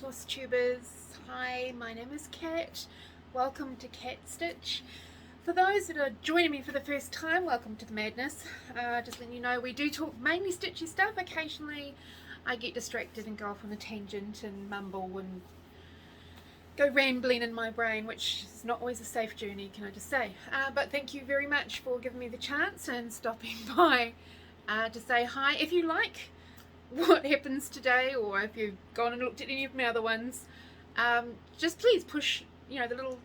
FlossTubers. Hi, my name is Kat. Welcome to Cat Stitch. For those that are joining me for the first time, welcome to the madness. Just letting you know, we do talk mainly stitchy stuff. Occasionally I get distracted and go off on a tangent and mumble and go rambling in my brain, which is not always a safe journey, can I just say. But thank you very much for giving me the chance and stopping by to say hi. If you like what happens today, or if you've gone and looked at any of my other ones, just please push the little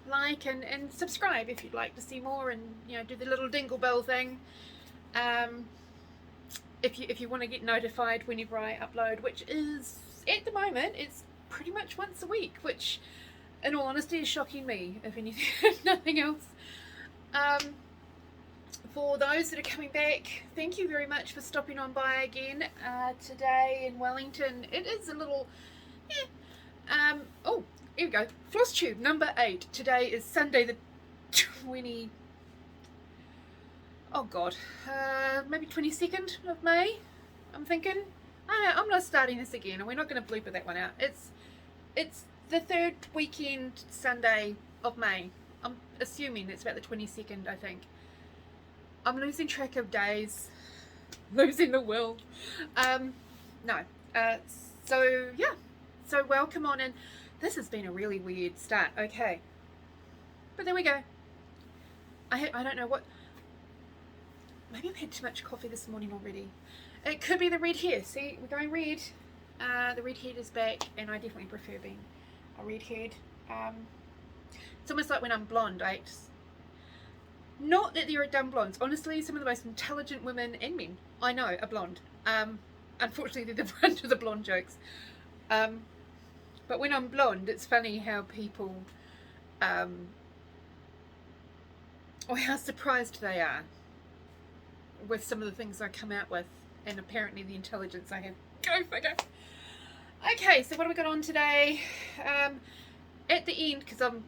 like and subscribe if you'd like to see more, and do the little dingle bell thing if you want to get notified whenever I upload, which is at the moment it's pretty much once a week, which in all honesty is shocking me, if anything. If nothing else. For those that are coming back, thank you very much for stopping on by again today in Wellington. It is a little oh, here we go, FlossTube number 8. Today is Sunday the 20 oh god, maybe 22nd of May, I'm thinking. I'm not starting this again, and we're not going to bleep that one out. It's the third weekend Sunday of May. I'm assuming it's about the 22nd, I think. I'm losing track of days, losing the will. So yeah, so welcome on in. This has been a really weird start, okay, but there we go. I don't know what, maybe I've had too much coffee this morning already. It could be the red hair. See, we're going red. The red head is back, and I definitely prefer being a red head. It's almost like when I'm blonde. Not that there are dumb blondes. Honestly, some of the most intelligent women and men I know are blonde. Unfortunately, they're the brunt of the blonde jokes. But when I'm blonde, it's funny how people, or how surprised they are with some of the things I come out with, and apparently the intelligence I have. Go figure. Okay, so what have we got on today? At the end, because I'm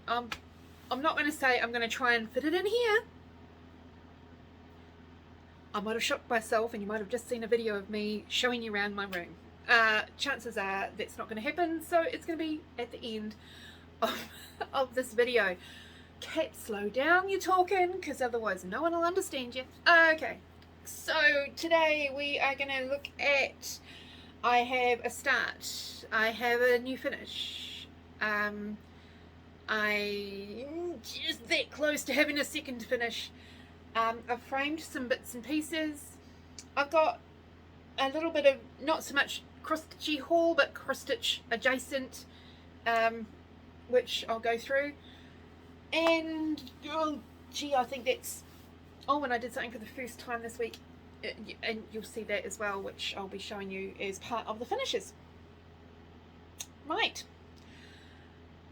not going to say I'm going to try and fit it in here. I might have shocked myself, and you might have just seen a video of me showing you around my room. Chances are that's not going to happen, so it's going to be at the end of this video. Cat, slow down, you're talking, because otherwise no one will understand you. Okay, so today we are going to look at, I have a start, I have a new finish, I'm just that close to having a second finish. I've framed some bits and pieces. I've got a little bit of, not so much cross-stitchy haul, but cross-stitch adjacent, which I'll go through. And oh gee, I think that's, oh, and I did something for the first time this week, and you'll see that as well, which I'll be showing you as part of the finishes. Right,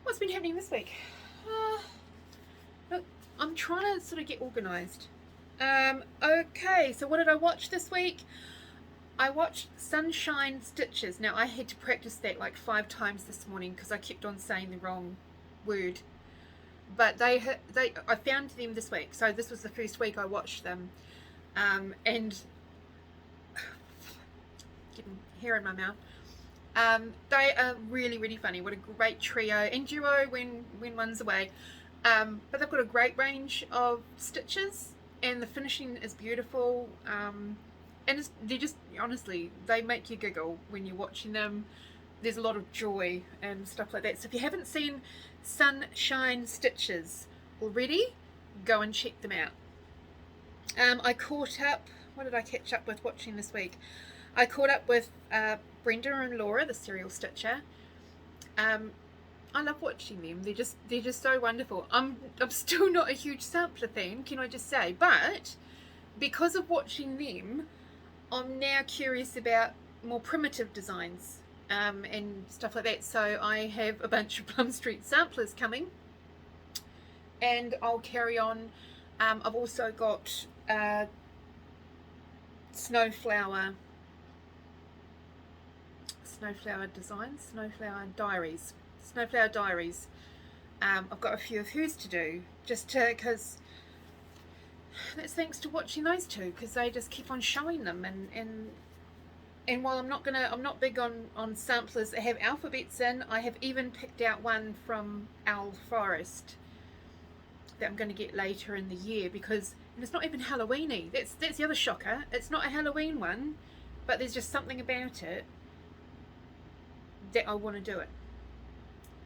what's been happening this week? Look, I'm trying to sort of get organised. Okay, so what did I watch this week? I watched Sunshine Stitches. Now, I had to practice that like 5 times this morning because I kept on saying the wrong word. But I found them this week, so this was the first week I watched them, and getting hair in my mouth. They are really, really funny. What a great trio and duo when one's away. But they've got a great range of stitches, and the finishing is beautiful. And they're just, honestly, they make you giggle when you're watching them. There's a lot of joy and stuff like that. So if you haven't seen Sunshine Stitches already, go and check them out. I caught up, what did I catch up with watching this week? I caught up with Brenda and Laura, the serial stitcher. I love watching them. They're just so wonderful. I'm still not a huge sampler fan, can I just say, but because of watching them, I'm now curious about more primitive designs and stuff like that. So I have a bunch of Plum Street samplers coming, and I'll carry on. I've also got Snowflower designs, Snowflower Diaries. I've got a few of hers to do, just because that's thanks to watching those two, because they just keep on showing them, and And while I'm not big on samplers that have alphabets in, I have even picked out one from Owl Forest that I'm going to get later in the year, because, and it's not even Halloweeny. That's the other shocker. It's not a Halloween one, but there's just something about it that I want to do it.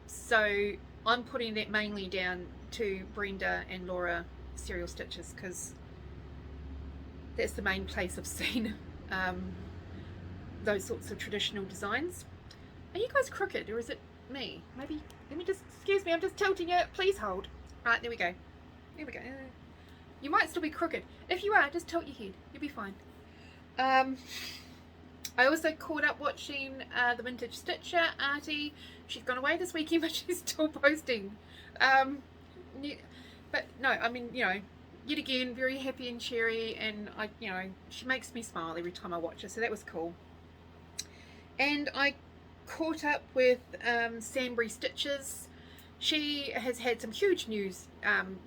So I'm putting that mainly down to Brenda and Laura Serial Stitches, because that's the main place I've seen those sorts of traditional designs. Are you guys crooked, or is it me? Maybe, let me just, excuse me, I'm just tilting it. Please hold. Right, there we go. There we go. You might still be crooked. If you are, just tilt your head. You'll be fine. I also caught up watching the Vintage Stitcher, Artie. She's gone away this weekend, but she's still posting. But no, I mean, you know, yet again, very happy and cheery, and she makes me smile every time I watch her, so that was cool. And I caught up with Sambrie Stitches. She has had some huge news.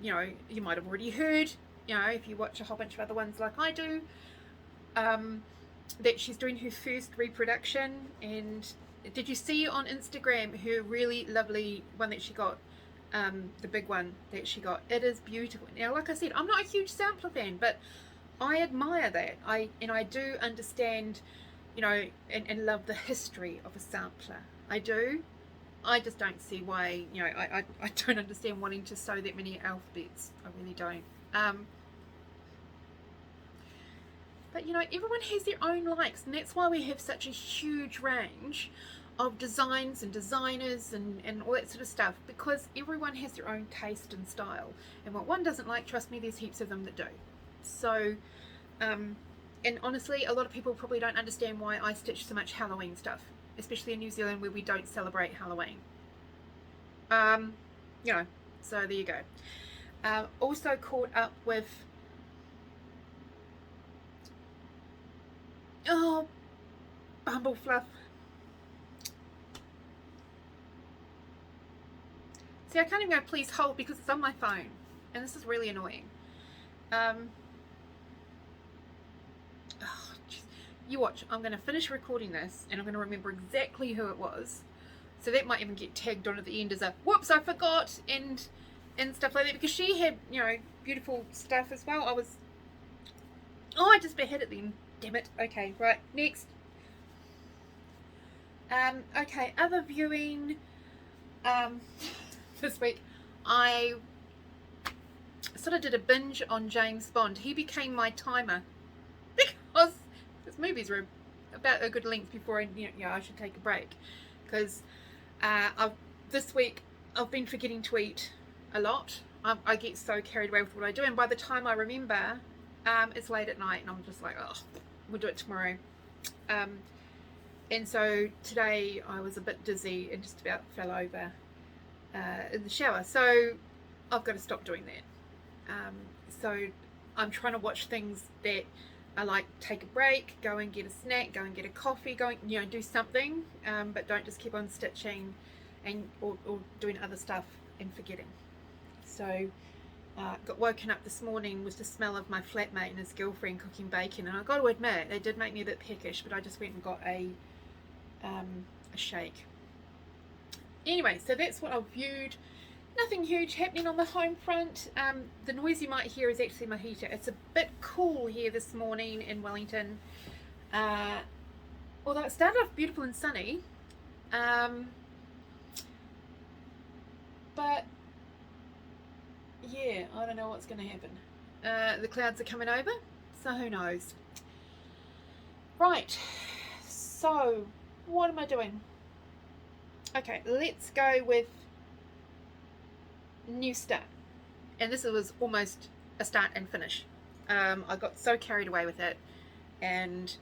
You might have already heard, if you watch a whole bunch of other ones like I do, that she's doing her first reproduction. And did you see on Instagram her really lovely one that she got, the big one that she got? It is beautiful. Now, like I said, I'm not a huge sampler fan, but I admire that. I do understand, and love the history of a sampler. I do. I just don't see why, I don't understand wanting to sew that many alphabets. I really don't. But everyone has their own likes, and that's why we have such a huge range of designs and designers and all that sort of stuff, because everyone has their own taste and style, and what one doesn't like, trust me, there's heaps of them that do. So and honestly, a lot of people probably don't understand why I stitch so much Halloween stuff, especially in New Zealand where we don't celebrate Halloween. So there you go. Also caught up with Bumble Fluff. See, I can't even go please hold because it's on my phone, and this is really annoying. You watch, I'm going to finish recording this and I'm going to remember exactly who it was, so that might even get tagged on at the end as a whoops, I forgot, and stuff like that, because she had beautiful stuff as well. I just beheaded it then, damn it. Okay, right, next. Okay, other viewing this week, I sort of did a binge on James Bond. He became my timer because his movies were about a good length before I should take a break, because this week I've been forgetting to eat a lot. I get so carried away with what I do, and by the time I remember, it's late at night and I'm just like, oh, we'll do it tomorrow. And so today I was a bit dizzy and just about fell over in the shower, so I've got to stop doing that. So I'm trying to watch things that I like, take a break, go and get a snack, go and get a coffee, do something, but don't just keep on stitching or doing other stuff and forgetting. So got woken up this morning with the smell of my flatmate and his girlfriend cooking bacon, and I got to admit, they did make me a bit peckish, but I just went and got a shake. Anyway, so that's what I've viewed. Nothing huge happening on the home front. The noise you might hear is actually my heater. It's a bit cool here this morning in Wellington, although it started off beautiful and sunny, but yeah, I don't know what's going to happen. The clouds are coming over, so who knows. Right, so what am I doing? Okay, let's go with new start, and this was almost a start and finish. I got so carried away with it, and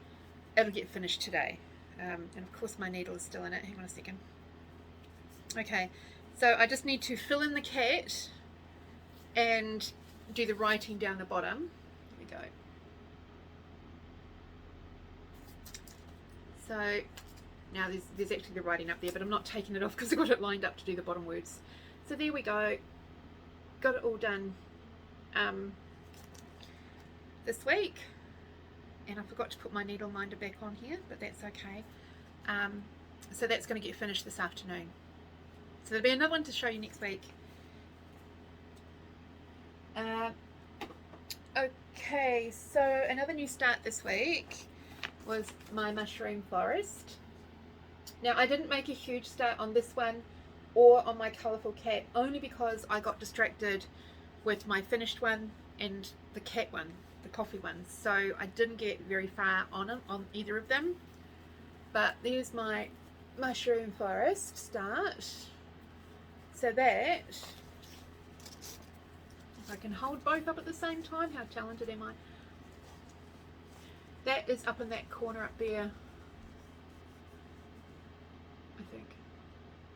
it'll get finished today, and of course my needle is still in it. Hang on a second. Okay, so I just need to fill in the cat and do the writing down the bottom. Here we go. So now there's actually the writing up there, but I'm not taking it off because I've got it lined up to do the bottom words. So there we go. Got it all done this week. and I forgot to put my needle minder back on here, but that's okay. So that's going to get finished this afternoon. So there'll be another one to show you next week. Okay, so another new start this week was my mushroom forest. Now I didn't make a huge start on this one or on my Colourful cat, only because I got distracted with my finished one and the cat one, the coffee one, so I didn't get very far on either of them. But there's my mushroom forest start. So that, if I can hold both up at the same time, how talented am I? That is up in that corner up there, I think.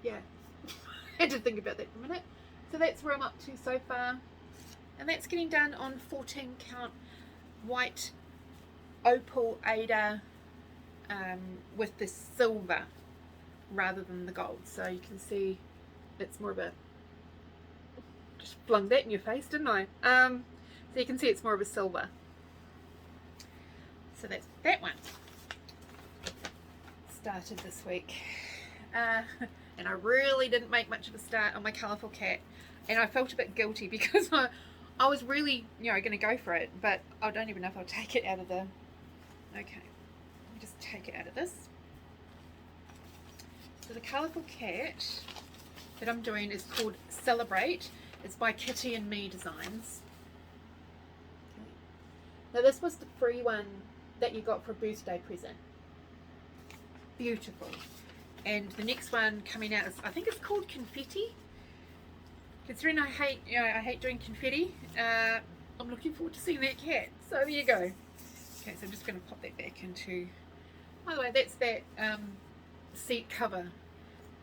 Yeah, I had to think about that for a minute. So that's where I'm up to so far, and that's getting done on 14 count white opal Ada with the silver rather than the gold. So you can see it's more of a, just flung that in your face, didn't I? So you can see it's more of a silver. So that's that one started this week. And I really didn't make much of a start on my Colourful cat, and I felt a bit guilty because I was really, you know, going to go for it, but I don't even know if I'll take it out of the, okay, let me just take it out of this. So the Colourful cat that I'm doing is called Celebrate. It's by Kitty and Me Designs. Okay. Now this was the free one that you got for a birthday present. Beautiful. And the next one coming out is, I think it's called Confetti. Considering I hate, you know, I hate doing confetti, I'm looking forward to seeing that cat. So there you go. Okay, so I'm just going to pop that back into, by the way, that's that seat cover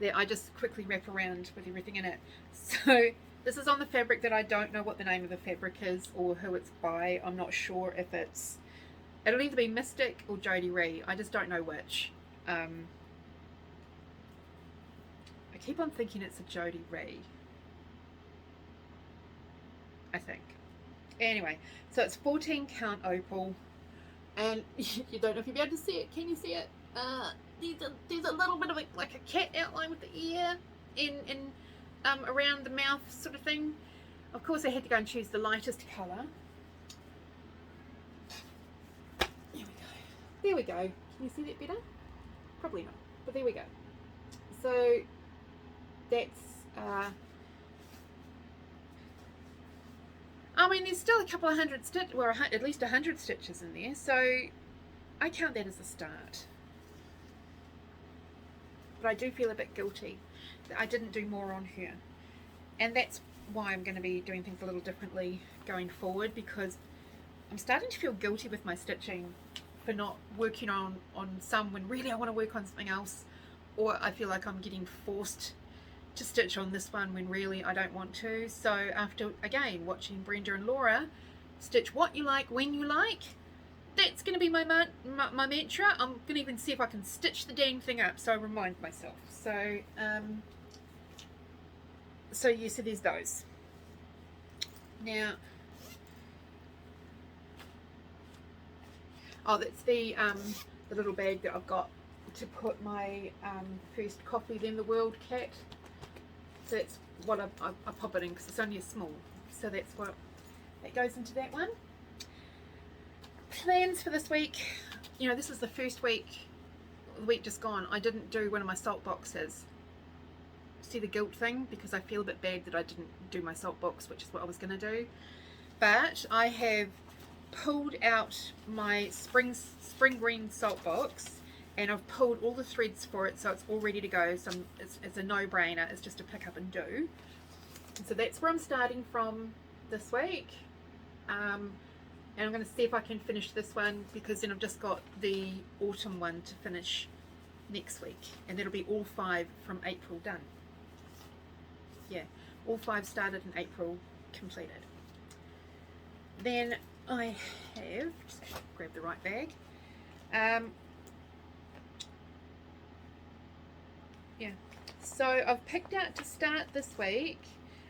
that I just quickly wrap around with everything in it. So this is on the fabric that I don't know what the name of the fabric is or who it's by. I'm not sure if it's, it'll either be Mystic or Jody Ree. I just don't know which. I keep on thinking it's a Jody Ree, I think. Anyway, so it's 14 count opal, and you don't know if you'll be able to see it. Can you see it? There's a little bit of like a cat outline with the ear in around the mouth sort of thing. Of course I had to go and choose the lightest colour. There we go. There we go. Can you see that better? Probably not, but there we go. So that's I mean, there's still a couple of hundred stitches, or at least 100 stitches in there, so I count that as a start. But I do feel a bit guilty that I didn't do more on her, and that's why I'm going to be doing things a little differently going forward, because I'm starting to feel guilty with my stitching for not working on some when really I want to work on something else, or I feel like I'm getting forced to stitch on this one when really I don't want to. So after again watching Brenda and Laura stitch what you like when you like, that's going to be my mantra. I'm going to even see if I can stitch the dang thing up, so I remind myself. So so yeah, so there's those. Now, oh, that's the little bag that I've got to put my first coffee then the world cat. So that's what I pop it in, because it's only a small. So that's what that goes into that one. Plans for this week. You know, this is the first week, the week just gone, I didn't do one of my salt boxes. See the guilt thing? Because I feel a bit bad that I didn't do my salt box, which is what I was going to do. But I have pulled out my spring green salt box, and I've pulled all the threads for it, so it's all ready to go. So it's a no-brainer. It's just to pick up and do. And so that's where I'm starting from this week. And I'm going to see if I can finish this one, because then I've just got the autumn one to finish next week, and that'll be all 5 from April done. Yeah, all 5 started in April, completed. Then I have, just grab the right bag. Yeah, so I've picked out to start this week,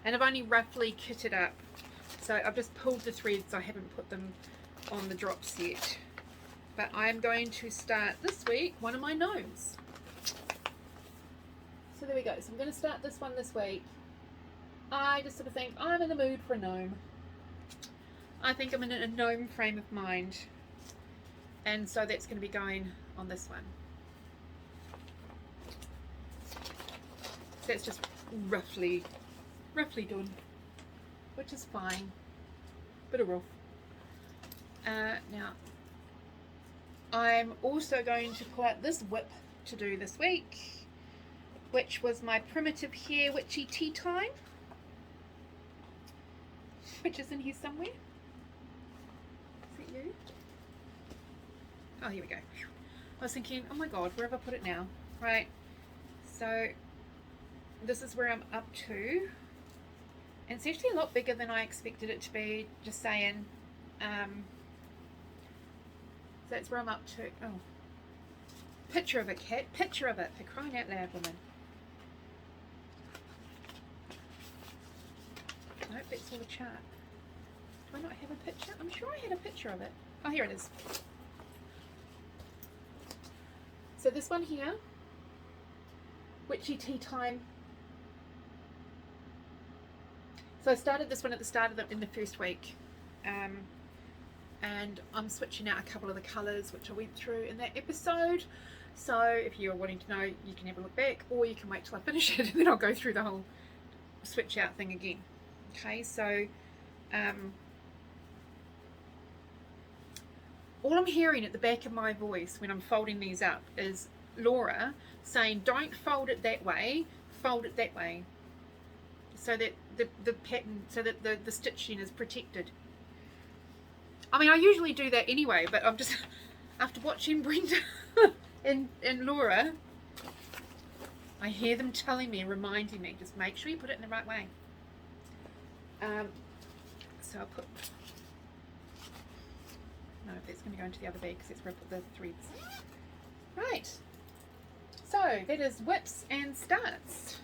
and I've only roughly kitted up. So I've just pulled the threads, I haven't put them on the drops yet. but I'm going to start this week one of my gnomes. So there we go. So I'm going to start this one this week. I just sort of think I'm in the mood for a gnome. I think I'm in a gnome frame of mind, and so that's going to be going on this one. That's just roughly done, which is fine. Bit of rough. Now I'm also going to pull out this whip to do this week, which was my primitive hair witchy tea time, which is in here somewhere. Is it you? Oh, here we go. I was thinking, oh my god, where have I put it now? Right, so this is where I'm up to, and it's actually a lot bigger than I expected it to be, just saying. So that's where I'm up to. Oh, picture of it, cat, picture of it, for crying out loud, woman. Nope, that's all the chart. Do I not have a picture? I'm sure I had a picture of it. Oh, here it is. So this one here, witchy tea time. So I started this one at the start of in the first week, and I'm switching out a couple of the colours which I went through in that episode. So if you're wanting to know, you can have a look back, or you can wait till I finish it and then I'll go through the whole switch out thing again. Okay, so all I'm hearing at the back of my voice when I'm folding these up is Laura saying, don't fold it that way, fold it that way, so that the pattern, so that the stitching is protected. I mean, I usually do that anyway, but I'm just, after watching Brenda and Laura, I hear them telling me and reminding me, just make sure you put it in the right way. So I'll put, no, that's going to go into the other bag because that's where I put the threads. Right, so that is whips and starts.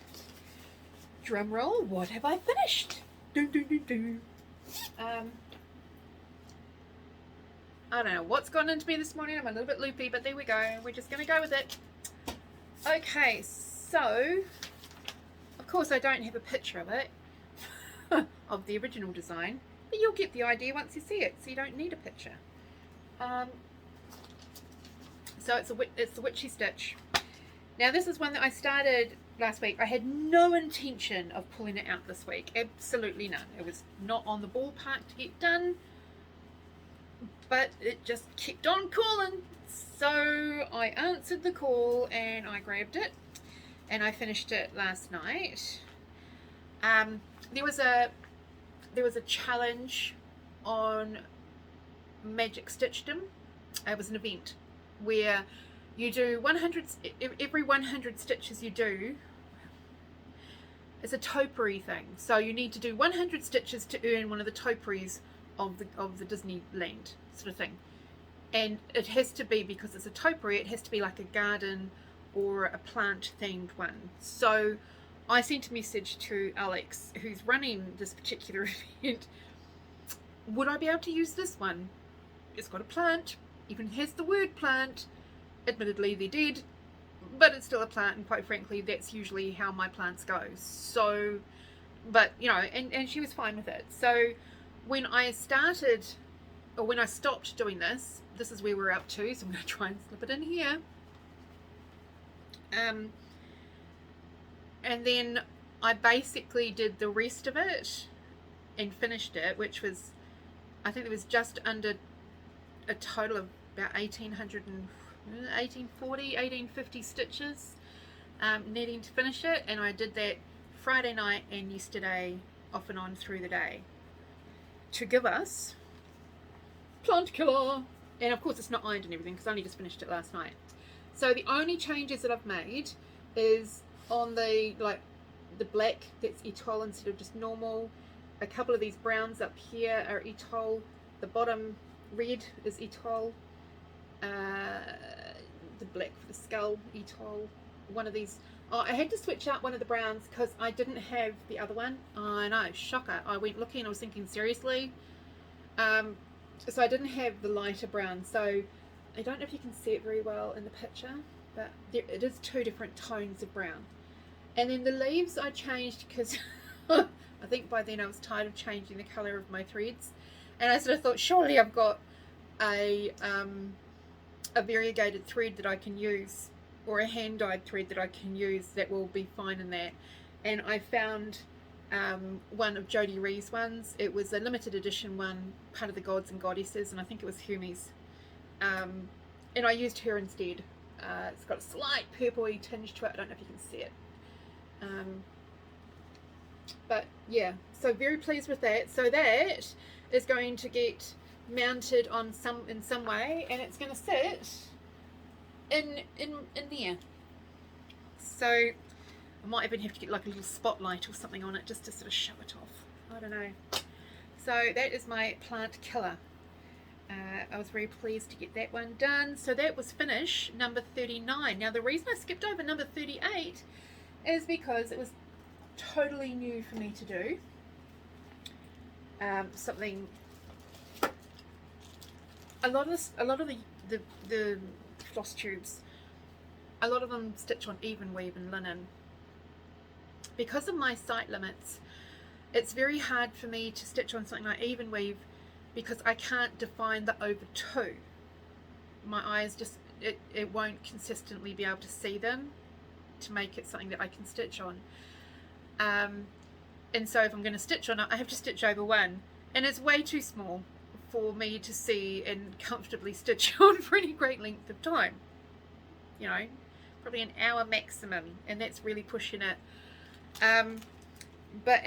Drum roll, what have I finished? Do, do, do, do. I don't know what's gone into me this morning. I'm a little bit loopy, but there we go. We're just going to go with it. Okay, so of course I don't have a picture of it, of the original design, but you'll get the idea once you see it, so you don't need a picture. So it's the witchy stitch. Now this is one that I started last week. I had no intention of pulling it out this week, absolutely none. It was not on the ballpark to get done, but it just kept on calling, so I answered the call and I grabbed it and I finished it last night. There was a challenge on Magic Stitchdom. It was an event where you do 100, every 100 stitches you do, it's a topiary thing, so you need to do 100 stitches to earn one of the topiaries of the Disneyland sort of thing. And it has to be, because it's a topiary, it has to be like a garden or a plant themed one. So I sent a message to Alex, who's running this particular event. Would I be able to use this one? It's got a plant, even has the word plant. Admittedly they're dead, but it's still a plant, and quite frankly that's usually how my plants go. So, but you know, and she was fine with it. So when I started, or when I stopped doing this, this is where we're up to, so I'm going to try and slip it in here. And then I basically did the rest of it and finished it, which was, I think it was just under a total of about 1850 stitches, needing to finish it. And I did that Friday night and yesterday off and on through the day to give us Plant Killer. And of course it's not ironed and everything because I only just finished it last night. So the only changes that I've made is on the black, that's Etoile instead of just normal. A couple of these browns up here are Etoile. The bottom red is Etoile. The black for the skull, Etoile. One of these, oh, I had to switch out one of the browns because I didn't have the other one. I know, shocker. I went looking, I was thinking seriously. So I didn't have the lighter brown, so I don't know if you can see it very well in the picture, but it is 2 different tones of brown. And then the leaves I changed because I think by then I was tired of changing the colour of my threads, and I sort of thought, surely I've got a variegated thread that I can use, or a hand dyed thread that I can use that will be fine in that. And I found one of Jodie Ree's ones. It was a limited edition one, part of the Gods and Goddesses, and I think it was Hermes. And I used her instead. It's got a slight purpley tinge to it. I don't know if you can see it. But yeah, so very pleased with that. So that is going to get mounted on in some way, and it's going to sit in there. So I might even have to get like a little spotlight or something on it just to sort of show it off. I don't know. So that is my plant killer. I was very pleased to get that one done. So that was finish number 39. Now the reason I skipped over number 38 is because it was totally new for me to do. Something. A lot of the floss tubes, a lot of them stitch on Evenweave and linen. Because of my site limits, it's very hard for me to stitch on something like Evenweave because I can't define the over 2. My eyes just, it won't consistently be able to see them to make it something that I can stitch on. And so if I'm going to stitch on it, I have to stitch over 1, and it's way too small for me to see and comfortably stitch on for any great length of time. You know, probably an hour maximum, and that's really pushing it. But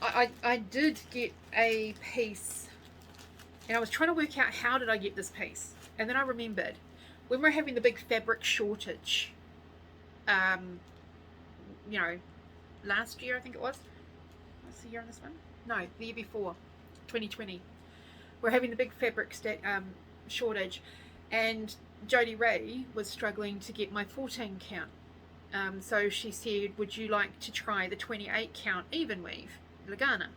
I did get a piece, and I was trying to work out how did I get this piece, and then I remembered when we're having the big fabric shortage, you know, last year I think it was. What's the year on this one? No, the year before, 2020. We're having the big fabric shortage, and Jodie Ray was struggling to get my 14 count. So she said, would you like to try the 28 count Evenweave Lagana?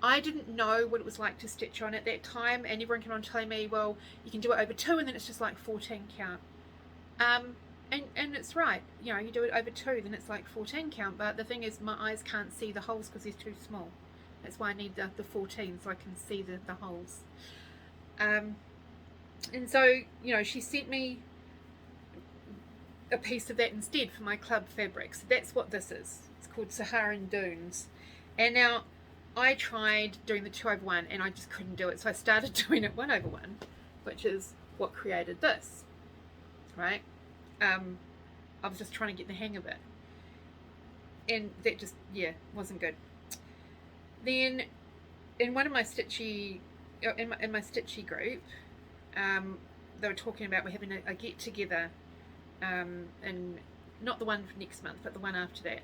I didn't know what it was like to stitch on at that time, and everyone came on telling me, well, you can do it over 2 and then it's just like 14 count. And it's right, you know, you do it over 2 then it's like 14 count, but the thing is my eyes can't see the holes because they're too small. That's why I need the 14 so I can see the holes. And so, you know, she sent me a piece of that instead for my club fabrics. That's what this is. It's called Saharan Dunes. And now I tried doing the 2/1 and I just couldn't do it, so I started doing it 1/1, which is what created this, right? I was just trying to get the hang of it, and that just, yeah, wasn't good. Then in one of my stitchy, in my stitchy group, they were talking about we're having a get together, and not the one for next month, but the one after that,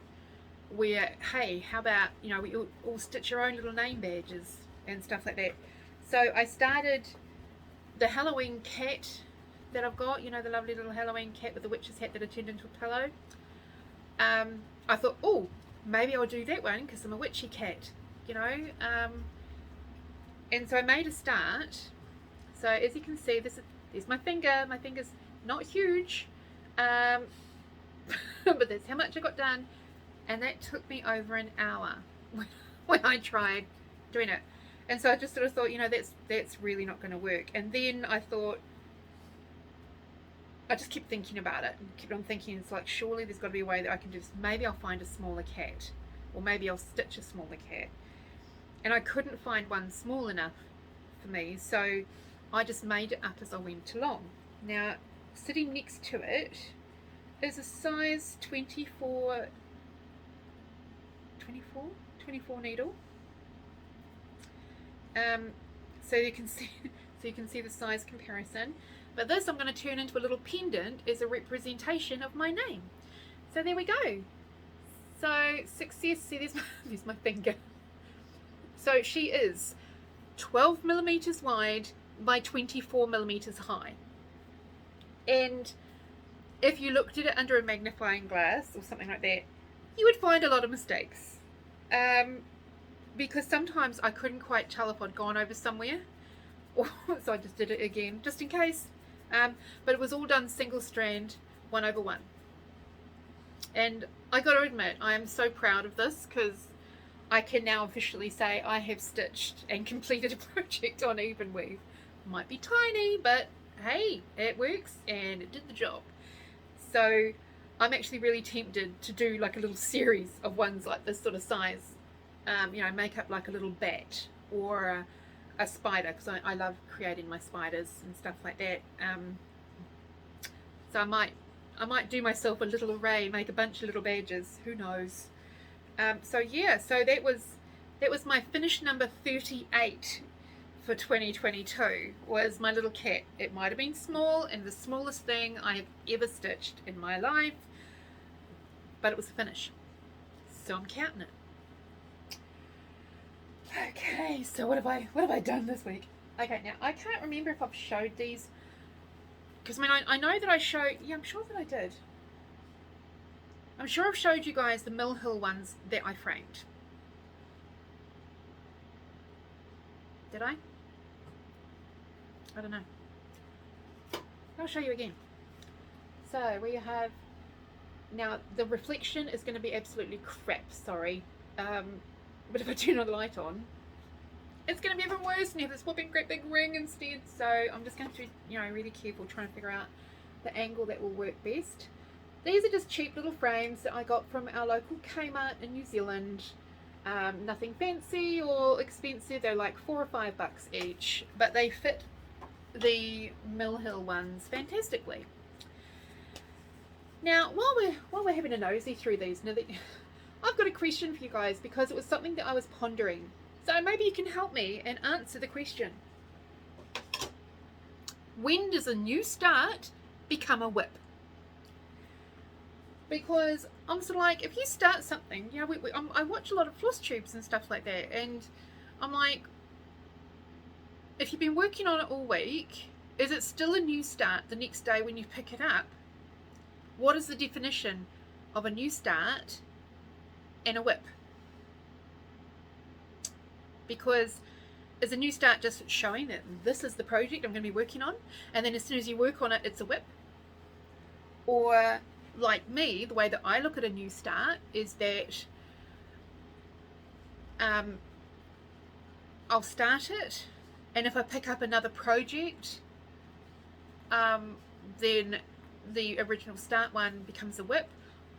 where, hey, how about, you know, we all stitch our own little name badges and stuff like that. So I started the Halloween cat that I've got, you know, the lovely little Halloween cat with the witch's hat that I turned into a pillow. I thought, oh, maybe I'll do that one because I'm a witchy cat, you know. And so I made a start. So as you can see, there's my finger. My finger's not huge, but that's how much I got done. And that took me over an hour when I tried doing it. And so I just sort of thought, you know, that's really not going to work. And then I thought, I just kept thinking about it and kept on thinking, it's like, surely there's got to be a way that I can do this. Maybe I'll find a smaller cat, or maybe I'll stitch a smaller cat. And I couldn't find one small enough for me, so I just made it up as I went along. Now, sitting next to it is a size 24 needle. So you can see the size comparison. But this I'm going to turn into a little pendant as a representation of my name. So there we go. So success. See, there's my finger. So she is 12 millimeters wide by 24 millimeters high. And if you looked at it under a magnifying glass or something like that, you would find a lot of mistakes. Because sometimes I couldn't quite tell if I'd gone over somewhere, So I just did it again just in case, but it was all done single strand 1/1, and I got to admit I am so proud of this because I can now officially say I have stitched and completed a project on Evenweave. Might be tiny, but hey, it works and it did the job. So I'm actually really tempted to do like a little series of ones like this sort of size, you know, make up like a little bat or a spider, because I love creating my spiders and stuff like that. So I might do myself a little array, make a bunch of little badges, who knows. So yeah, so that was my finish number 38 for 2022, was my little cat. It might have been small and the smallest thing I have ever stitched in my life, but it was a finish, so I'm counting it. Okay, so what have I done this week? Okay, now I can't remember if I've showed these, because I mean I know that I showed, yeah, I'm sure that I did. I'm sure I've showed you guys the Mill Hill ones that I framed. Did I? I don't know. I'll show you again. So we have, now the reflection is going to be absolutely crap, sorry. But if I turn the light on, it's going to be even worse and have this whopping great big ring instead. So I'm just going to be, you know, really careful trying to figure out the angle that will work best. These are just cheap little frames that I got from our local Kmart in New Zealand. Nothing fancy or expensive. They're like $4 or $5 each, but they fit the Mill Hill ones fantastically. Now, while we're having a nosy through these, now that I've got a question for you guys, because it was something that I was pondering. So maybe you can help me and answer the question. When does a new start become a whip? Because I'm sort of like, if you start something, you know, I watch a lot of FlossTubes and stuff like that, and I'm like, if you've been working on it all week, is it still a new start the next day when you pick it up? What is the definition of a new start and a whip? Because is a new start just showing that this is the project I'm going to be working on, and then as soon as you work on it, it's a whip? Or like me, the way that I look at a new start is that I'll start it, and if I pick up another project, then the original start one becomes a whip.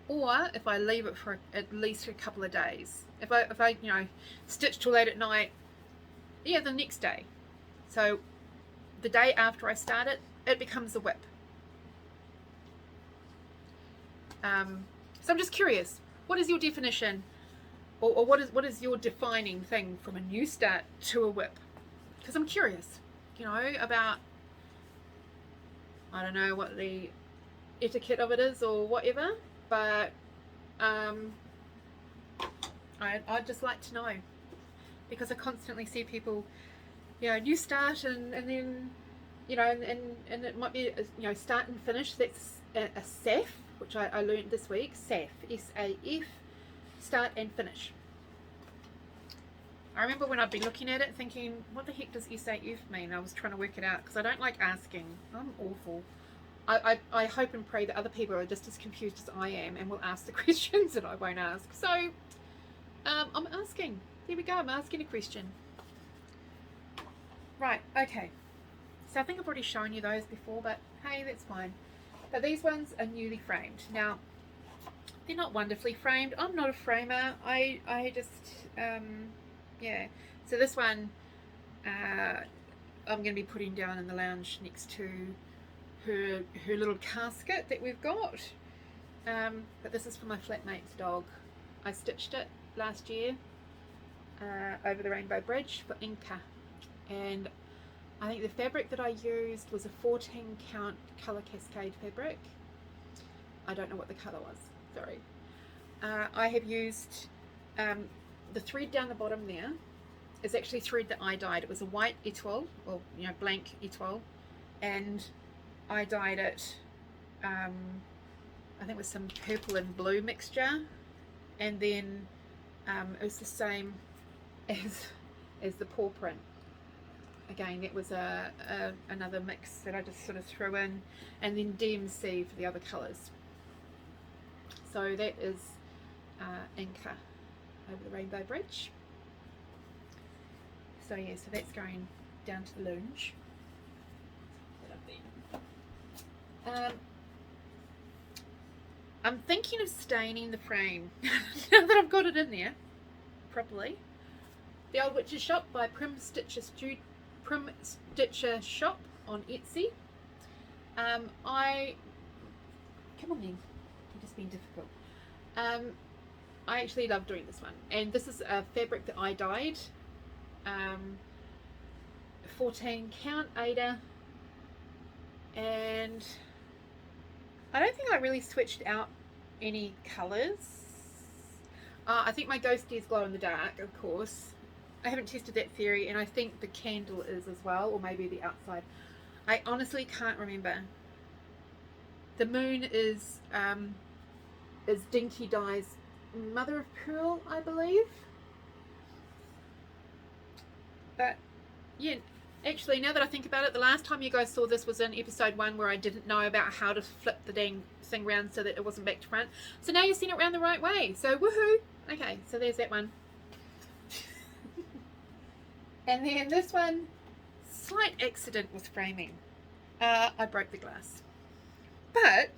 Or if I leave it for at least a couple of days, if I you know, stitch till late at night, yeah, the next day, so the day after I start it, it becomes a whip. So I'm just curious, what is your definition, or what is your defining thing from a new start to a whip? Because I'm curious, you know, about, I don't know what the etiquette of it is or whatever, but I'd just like to know, because I constantly see people, you know, new start and then, you know, and it might be, you know, start and finish. That's a SAF, which I learned this week. SAF, S-A-F, start and finish. I remember when I'd be looking at it thinking, what the heck does SAF mean? I was trying to work it out because I don't like asking. I'm awful. I hope and pray that other people are just as confused as I am and will ask the questions that I won't ask. So I'm asking. There we go, I'm asking a question. Right, okay. So I think I've already shown you those before, but hey, that's fine. But these ones are newly framed. Now, they're not wonderfully framed. I'm not a framer. I just, yeah. So this one, I'm going to be putting down in the lounge next to her little casket that we've got. But this is for my flatmate's dog. I stitched it last year over the Rainbow Bridge for Inca, and I think the fabric that I used was a 14 count colour cascade fabric. I don't know what the colour was, sorry. I have used the thread down the bottom there is actually thread that I dyed. It was a white etoile, or you know, blank etoile, and I dyed it I think with some purple and blue mixture, and then it was the same as the paw print. again, that was another mix that I just sort of threw in, and then DMC for the other colours. So that is Inca over the Rainbow Bridge. So yeah, so that's going down to the lounge. I'm thinking of staining the frame now that I've got it in there properly. The Old Witch's Shop by Prim Stitcher Shop on Etsy. Come on then, you're just being difficult. I actually love doing this one, and this is a fabric that I dyed. 14 count Ada, and I don't think I really switched out any colours. I think my ghosty is glow in the dark, of course. I haven't tested that theory, and I think the candle is as well, or maybe the outside. I honestly can't remember. The moon is Dinky Dye's Mother of Pearl, I believe. But yeah, actually, now that I think about it, the last time you guys saw this was in episode 1, where I didn't know about how to flip the dang thing around so that it wasn't back to front. So now you've seen it around the right way. So woohoo! Okay, so there's that one. And then this one, slight accident with framing. I broke the glass, but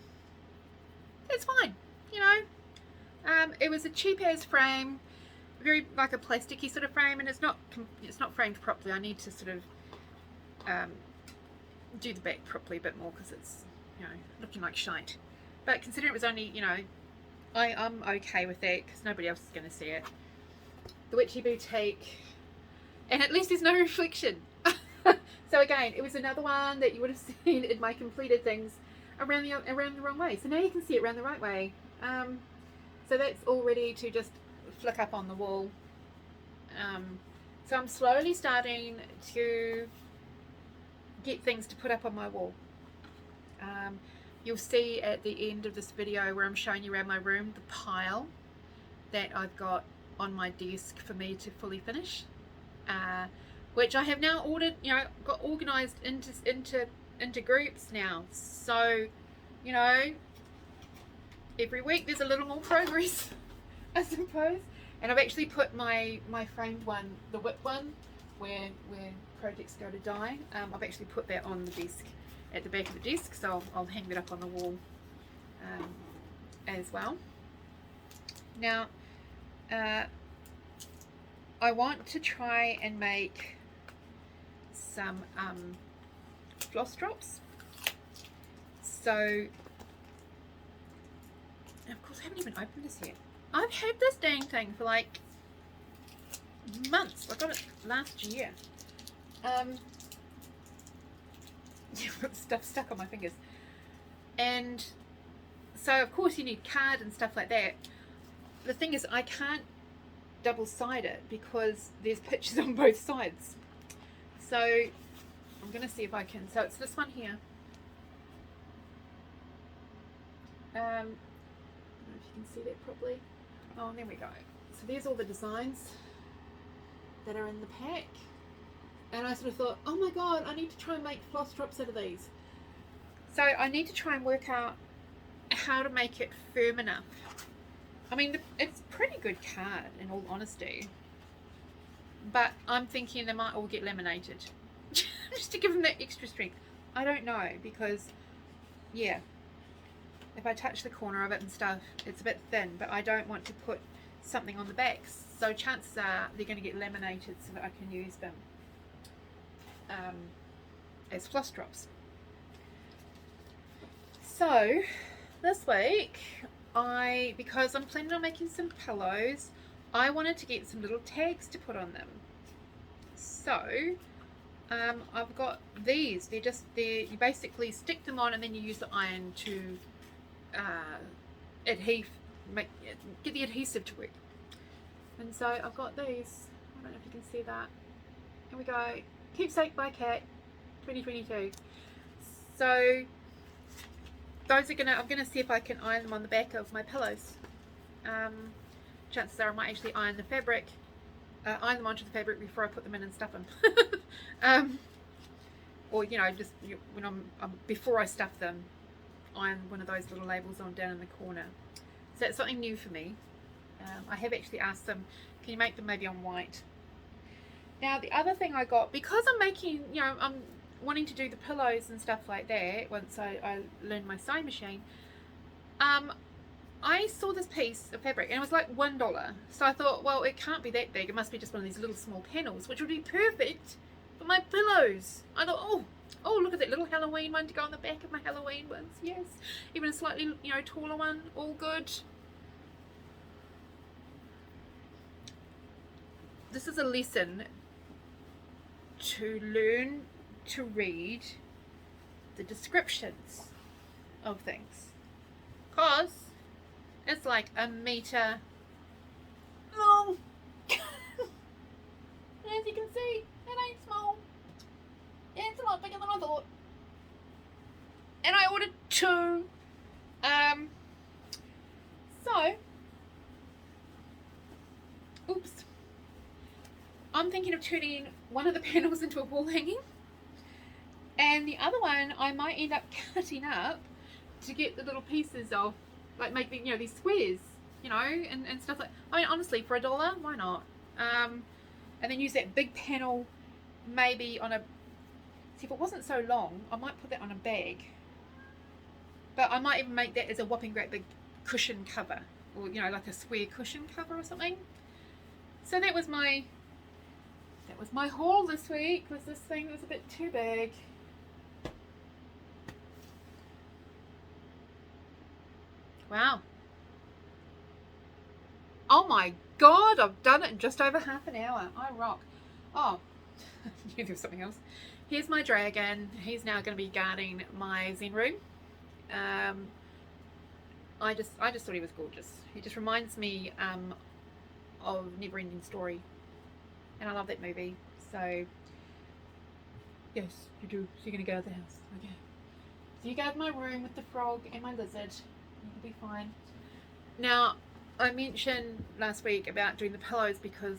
it's fine. You know, it was a cheap as frame, very like a plasticky sort of frame, and it's not framed properly. I need to sort of do the back properly a bit more, because it's, you know, looking like shite. But considering it was only, you know, I'm okay with that, because nobody else is going to see it. The Witchy Boutique, and at least there's no reflection. So again, it was another one that you would have seen in my completed things around the wrong way. So now you can see it around the right way. So that's all ready to just flick up on the wall. So I'm slowly starting to get things to put up on my wall. You'll see at the end of this video, where I'm showing you around my room, the pile that I've got on my desk for me to fully finish, which I have now ordered, you know, got organized into groups now. So, you know, every week there's a little more progress, I suppose. And I've actually put my framed one, the whip one, where projects go to die, I've actually put that on the desk, at the back of the desk, so I'll hang that up on the wall as well. Now, I want to try and make some floss drops. So, of course I haven't even opened this yet. I've had this dang thing for like months. I got it last year. Stuff stuck on my fingers. And so of course you need card and stuff like that. The thing is, I can't double side it because there's pictures on both sides. So I'm going to see if I can. So it's this one here. I don't know if you can see that properly. Oh, there we go. So there's all the designs that are in the pack. And I sort of thought, oh my god, I need to try and make floss drops out of these. So I need to try and work out how to make it firm enough. I mean, it's pretty good card, in all honesty. But I'm thinking they might all get laminated. Just to give them that extra strength. I don't know, because, yeah, if I touch the corner of it and stuff, it's a bit thin. But I don't want to put something on the back. So chances are they're going to get laminated so that I can use them as floss drops. So this week, because I'm planning on making some pillows, I wanted to get some little tags to put on them. So I've got these. You basically stick them on and then you use the iron to get the adhesive to work. And so I've got these. I don't know if you can see that. Here we go. Keepsake by Cat 2022. So those are I'm gonna see if I can iron them on the back of my pillows. Chances are I might actually iron the fabric iron them onto the fabric before I put them in and stuff them. Or just when before I stuff them, iron one of those little labels on down in the corner. So it's something new for me. I have actually asked them, can you make them maybe on white? Now the other thing I got, because I'm making, I'm wanting to do the pillows and stuff like that once I learn my sewing machine, I saw this piece of fabric and it was like $1. So I thought, well, it can't be that big. It must be just one of these little small panels, which would be perfect for my pillows. I thought, oh, look at that little Halloween one to go on the back of my Halloween ones. Yes, even a slightly, taller one, all good. This is a lesson to learn to read the descriptions of things, because it's like a meter long. As you can see, it ain't small. It's a lot bigger than I thought. And I ordered 2. So, oops. I'm thinking of turning one of the panels into a wall hanging, and the other one I might end up cutting up to get the little pieces of, like, make the, these squares, and stuff like. I mean, honestly, for $1, why not? And then use that big panel, maybe on a. See, if it wasn't so long, I might put that on a bag. But I might even make that as a whopping great big cushion cover, or like a square cushion cover or something. So that was my haul this week. Was this thing that was a bit too big. Wow. Oh my god, I've done it in just over half an hour. I rock. Oh, knew there was something else. Here's my dragon. He's now going to be guarding my Zen room. I just thought he was gorgeous. He just reminds me of Neverending Story, and I love that movie. So yes, you do. So you're going to go out of the house. Okay. So you guard my room with the frog and my lizard. You'll be fine. Now, I mentioned last week about doing the pillows because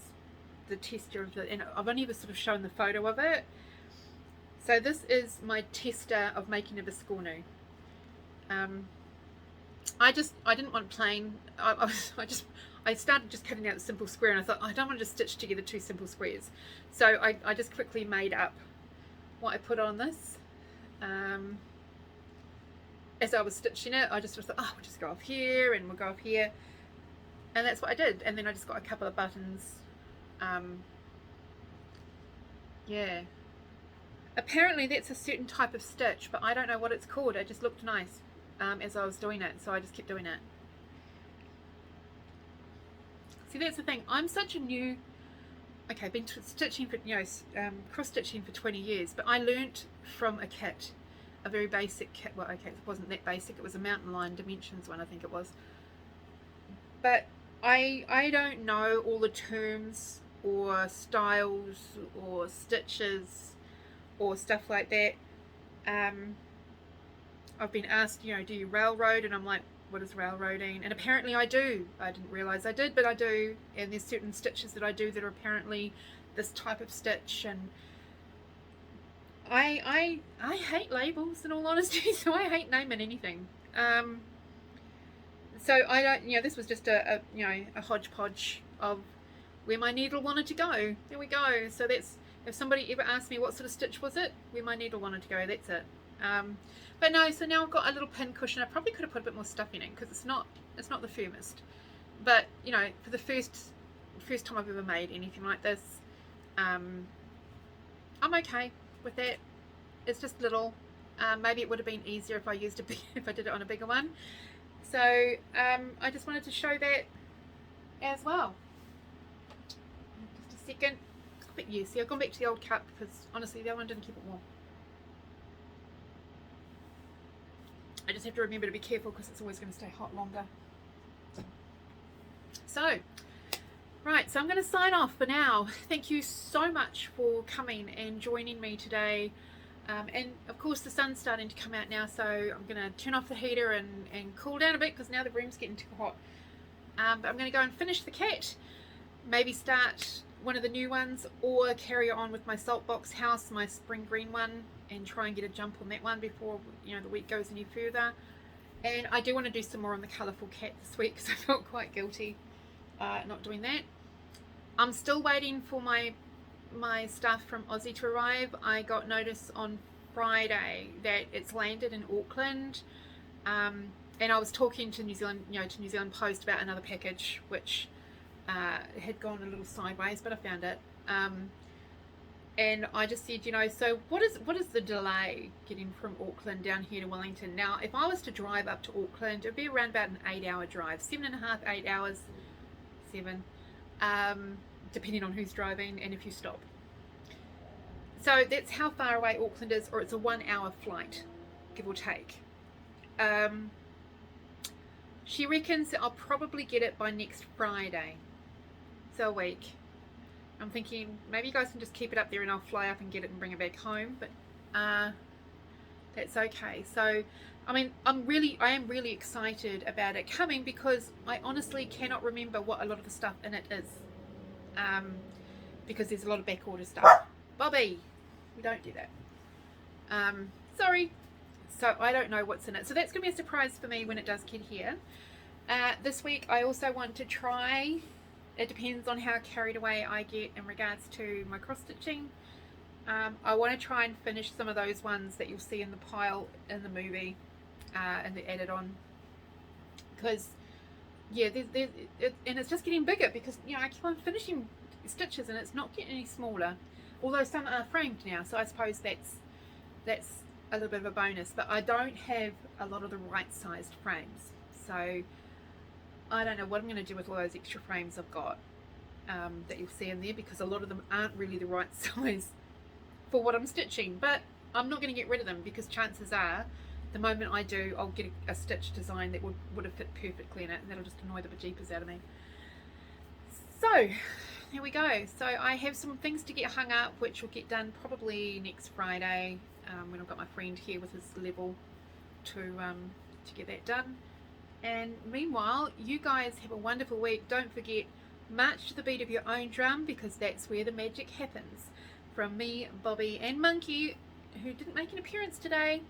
the texture of and I've only ever sort of shown the photo of it. So this is my tester of making a biscornu. I didn't want plain. I started just cutting out the simple square, and I thought, I don't want to just stitch together 2 simple squares. So I just quickly made up what I put on this. As I was stitching it, I just thought, oh, we'll just go off here and we'll go off here. And that's what I did. And then I just got a couple of buttons. Yeah. Apparently that's a certain type of stitch, but I don't know what it's called. It just looked nice as I was doing it, so I just kept doing it. See, that's the thing. I'm such a new... Okay, I've been stitching for, cross-stitching for 20 years, but I learnt from a kit. A very basic kit. Well, okay, it wasn't that basic. It was a Mountain Line Dimensions one, I think it was. But I don't know all the terms or styles or stitches or stuff like that. I've been asked, do you railroad? And I'm like, what is railroading? And apparently I do. I didn't realise I did, but I do. And there's certain stitches that I do that are apparently this type of stitch. And I hate labels, in all honesty, so I hate naming anything. So I don't, this was just a hodgepodge of where my needle wanted to go. There we go. So that's, if somebody ever asked me what sort of stitch was it, where my needle wanted to go, that's it. But no, so now I've got a little pin cushion. I probably could have put a bit more stuff in it because it's not the firmest. But for the first time I've ever made anything like this, I'm okay with that. It's just little. Maybe it would have been easier if I used if I did it on a bigger one. So I just wanted to show that as well. Just a second. It's a bit usy. I've gone back to the old cup because honestly the other one didn't keep it warm. I just have to remember to be careful because it's always going to stay hot longer. So, right, so I'm going to sign off for now. Thank you so much for coming and joining me today. And of course the sun's starting to come out now, so I'm going to turn off the heater and cool down a bit because now the room's getting too hot. But I'm going to go and finish the cat. Maybe start one of the new ones, or carry on with my Saltbox house, my spring green one, and try and get a jump on that one before, you know, the week goes any further. And I do want to do some more on the Colourful cat this week because I felt quite guilty not doing that. I'm still waiting for my stuff from Aussie to arrive. I got notice on Friday that it's landed in Auckland, and I was talking to New Zealand, you know, to New Zealand Post about another package which had gone a little sideways, but I found it. And I just said, you know, so what is the delay getting from Auckland down here to Wellington? Now, if I was to drive up to Auckland, it would be around about an 8-hour drive, 7.5, 8 hours, 7. Depending on who's driving and if you stop. So that's how far away Auckland is, or it's a 1-hour flight, give or take. She reckons I'll probably get it by next Friday, so a week. I'm thinking maybe you guys can just keep it up there and I'll fly up and get it and bring it back home, but that's okay. So I mean, I am really excited about it coming because I honestly cannot remember what a lot of the stuff in it is. Because there's a lot of back order stuff. Bobby, we don't do that. Sorry. So I don't know what's in it. So that's going to be a surprise for me when it does get here. This week I also want to try, it depends on how carried away I get in regards to my cross stitching. I want to try and finish some of those ones that you'll see in the pile in the movie and the added on. Because yeah, and it's just getting bigger because, you know, I keep on finishing stitches and it's not getting any smaller, although some are framed now, so I suppose that's a little bit of a bonus. But I don't have a lot of the right sized frames, so I don't know what I'm going to do with all those extra frames I've got that you'll see in there, because a lot of them aren't really the right size for what I'm stitching. But I'm not going to get rid of them because chances are the moment I do, I'll get a stitch design that would have fit perfectly in it, and that'll just annoy the bejeepers out of me. So here we go. So I have some things to get hung up, which will get done probably next Friday, when I've got my friend here with his level to get that done. And meanwhile, you guys have a wonderful week. Don't forget, march to the beat of your own drum, because that's where the magic happens. From me, Bobby, and Monkey, who didn't make an appearance today.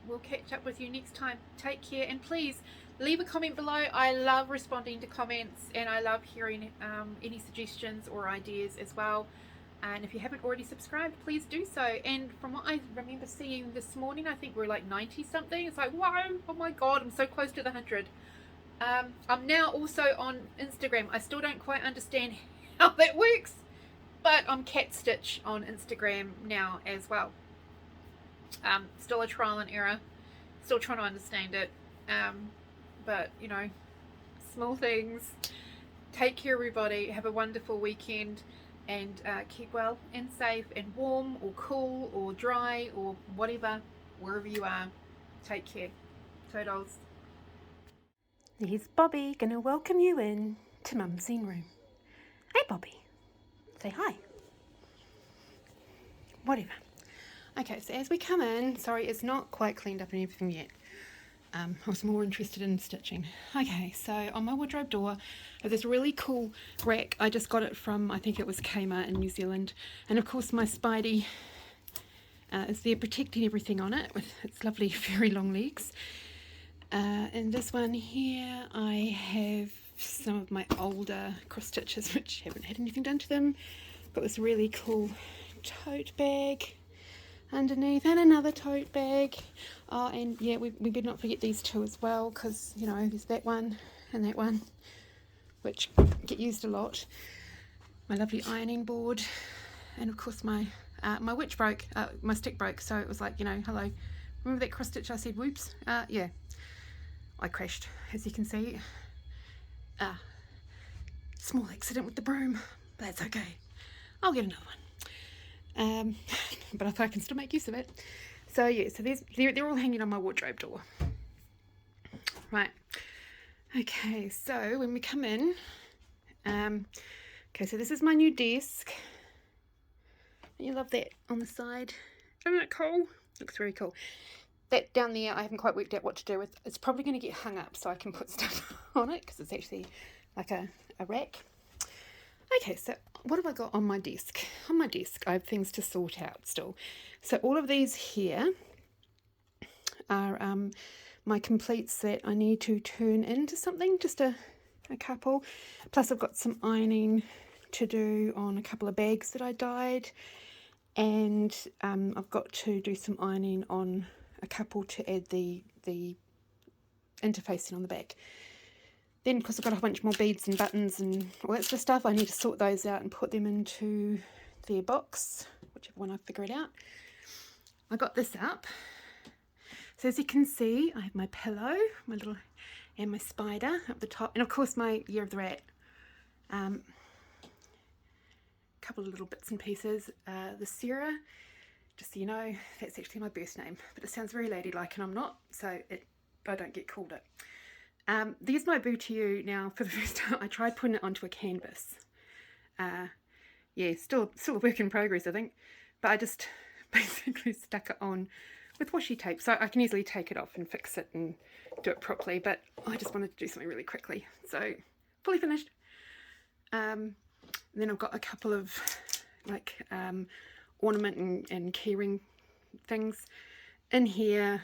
We'll catch up with you next time. Take care, and please leave a comment below. I love responding to comments, and I love hearing any suggestions or ideas as well. And if you haven't already subscribed, please do so. And from what I remember seeing this morning, I think we're like 90 something. It's like, wow, oh my god, I'm so close to the 100. I'm now also on Instagram. I still don't quite understand how that works, but I'm Cat Stitch on Instagram now as well. Still a trial and error, still trying to understand it, but you know, small things. Take care everybody, have a wonderful weekend, and keep well and safe and warm or cool or dry or whatever, wherever you are. Take care. Toodles. There's Bobby, gonna welcome you in to Mum's Zen room. Hey Bobby, say hi. Whatever. Okay, so as we come in, sorry, it's not quite cleaned up and everything yet. I was more interested in stitching. Okay, so on my wardrobe door, I have this really cool rack. I just got it from, I think it was Kmart in New Zealand. And of course my Spidey is there protecting everything on it with its lovely very long legs. And this one here, I have some of my older cross stitches which haven't had anything done to them. Got this really cool tote bag underneath, and another tote bag. Oh, and yeah, we better not forget these two as well, because you know, there's that one and that one which get used a lot. My lovely ironing board, and of course my witch broke, my stick broke, so it was like, you know, hello, remember that cross stitch I said whoops? Yeah, I crashed, as you can see. Small accident with the broom, but that's okay, I'll get another one. But I thought I can still make use of it. So yeah, so they're all hanging on my wardrobe door. Right. Okay, so when we come in, okay, so this is my new desk. You love that on the side. Isn't that cool? Looks very cool. That down there, I haven't quite worked out what to do with. It's probably going to get hung up so I can put stuff on it, because it's actually like a rack. Okay, so what have I got on my desk? On my desk, I have things to sort out still. So all of these here are my completes that I need to turn into something, just a couple. Plus I've got some ironing to do on a couple of bags that I dyed, and I've got to do some ironing on a couple to add the interfacing on the back. Then because I've got a whole bunch more beads and buttons and all that sort of stuff, I need to sort those out and put them into their box, whichever one I figure it out. I got this up. So as you can see, I have my pillow, my little, and my spider up the top, and of course my Year of the Rat. Couple of little bits and pieces. The Sarah, just so you know, that's actually my birth name, but it sounds very ladylike and I'm not, so I don't get called it. There's my boo to you now for the first time. I tried putting it onto a canvas. Yeah, still a work in progress, I think, but I just basically stuck it on with washi tape, so I can easily take it off and fix it and do it properly, but I just wanted to do something really quickly, so fully finished. Then I've got a couple of like ornament and keyring things in here.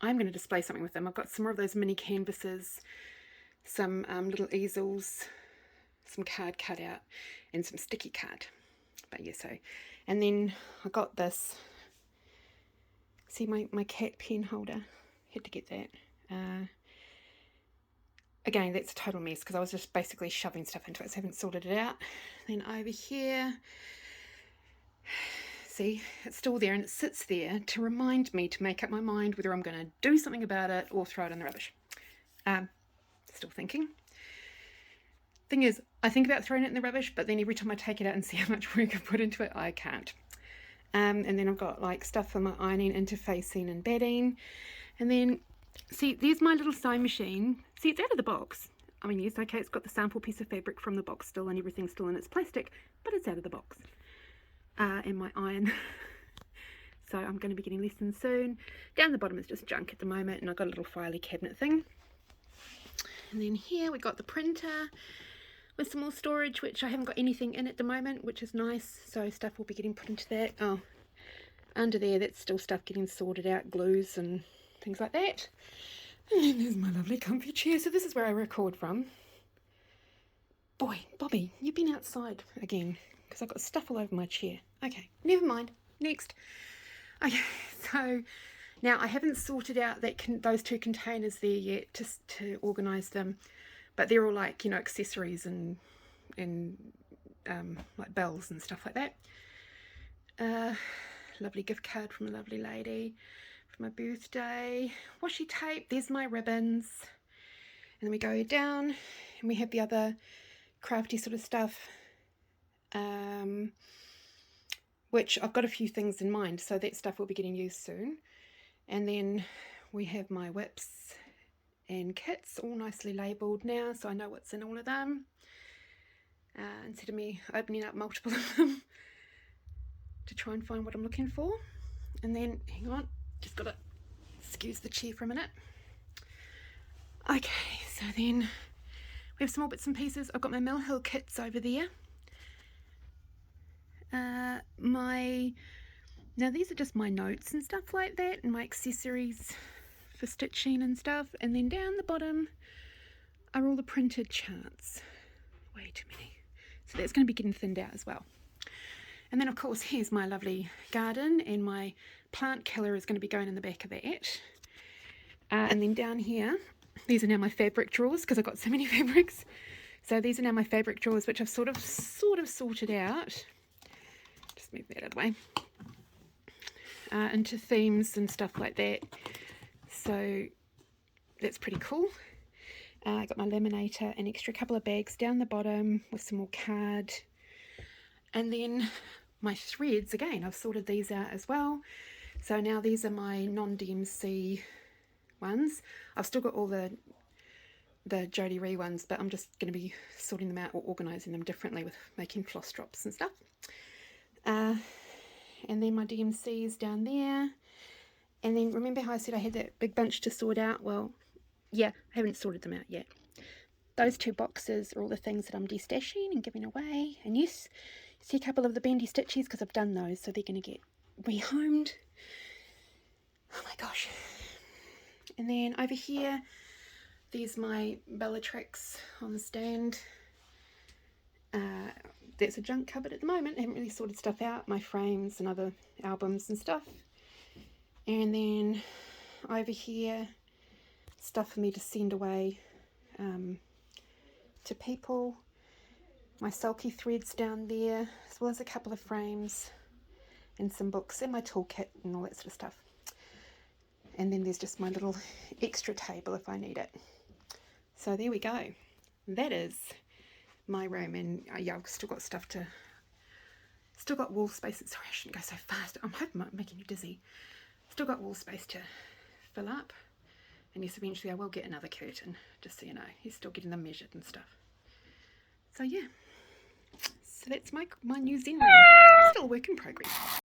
I'm going to display something with them. I've got some more of those mini canvases, some little easels, some card cut out, and some sticky card. But yeah, so, and then I got this, see my cat pen holder, had to get that. Again, that's a total mess because I was just basically shoving stuff into it, so I haven't sorted it out. Then over here, see, it's still there and it sits there to remind me to make up my mind whether I'm going to do something about it or throw it in the rubbish. Still thinking. Thing is, I think about throwing it in the rubbish, but then every time I take it out and see how much work I've put into it, I can't. And then I've got like stuff for my ironing, interfacing and batting. And then, see, there's my little sewing machine. See, it's out of the box. I mean, yes, okay, it's got the sample piece of fabric from the box still and everything's still in its plastic, but it's out of the box. And my iron. So I'm going to be getting lessons soon. Down the bottom is just junk at the moment, and I've got a little filey cabinet thing. And then here we got the printer with some more storage, which I haven't got anything in at the moment, which is nice. So stuff will be getting put into that. Oh, under there, that's still stuff getting sorted out, glues and things like that. And then there's my lovely comfy chair. So this is where I record from. Boy, Bobby, you've been outside again because I've got stuff all over my chair. Okay, never mind. Next. Okay, so now I haven't sorted out that those two containers there yet to organise them, but they're all like, you know, accessories and like bells and stuff like that. Lovely gift card from a lovely lady for my birthday. Washi tape, there's my ribbons. And then we go down and we have the other crafty sort of stuff, which I've got a few things in mind, so that stuff will be getting used soon. And then we have my whips and kits all nicely labelled now, so I know what's in all of them, instead of me opening up multiple of them to try and find what I'm looking for. And then, hang on, just got to excuse the chair for a minute. Okay, so then we have some more bits and pieces. I've got my Mill Hill kits over there. Now these are just my notes and stuff like that, and my accessories for stitching and stuff. And then down the bottom are all the printed charts. Way too many. So that's going to be getting thinned out as well. And then of course here's my lovely garden, and my plant killer is going to be going in the back of that. And then down here, these are now my fabric drawers because I've got so many fabrics. So these are now my fabric drawers, which I've sort of sorted out. Just move that out of the way. Into themes and stuff like that. So that's pretty cool. I got my laminator, an extra couple of bags down the bottom with some more card. And then my threads, again, I've sorted these out as well. So now these are my non-DMC ones. I've still got all the Jodie Ree ones, but I'm just going to be sorting them out or organising them differently with making floss drops and stuff. And then my DMCs down there. And then remember how I said I had that big bunch to sort out? Well, yeah, I haven't sorted them out yet. those 2 boxes are all the things that I'm destashing and giving away. And yes, you see a couple of the bendy stitches because I've done those, so they're going to get rehomed. Oh my gosh. And then over here, there's my Bellatrix on the stand. That's a junk cupboard at the moment. I haven't really sorted stuff out, my frames and other albums and stuff. And then over here, stuff for me to send away to people. My sulky threads down there, as well as a couple of frames and some books and my toolkit and all that sort of stuff. And then there's just my little extra table if I need it. So there we go. That is my room, and yeah, I've still got stuff to, still got wall space. Sorry, I shouldn't go so fast. I'm hoping I'm making you dizzy. Still got wall space to fill up. And yes, eventually I will get another curtain, just so you know. He's still getting them measured and stuff. So yeah, so that's my new Zen room. Still a work in progress.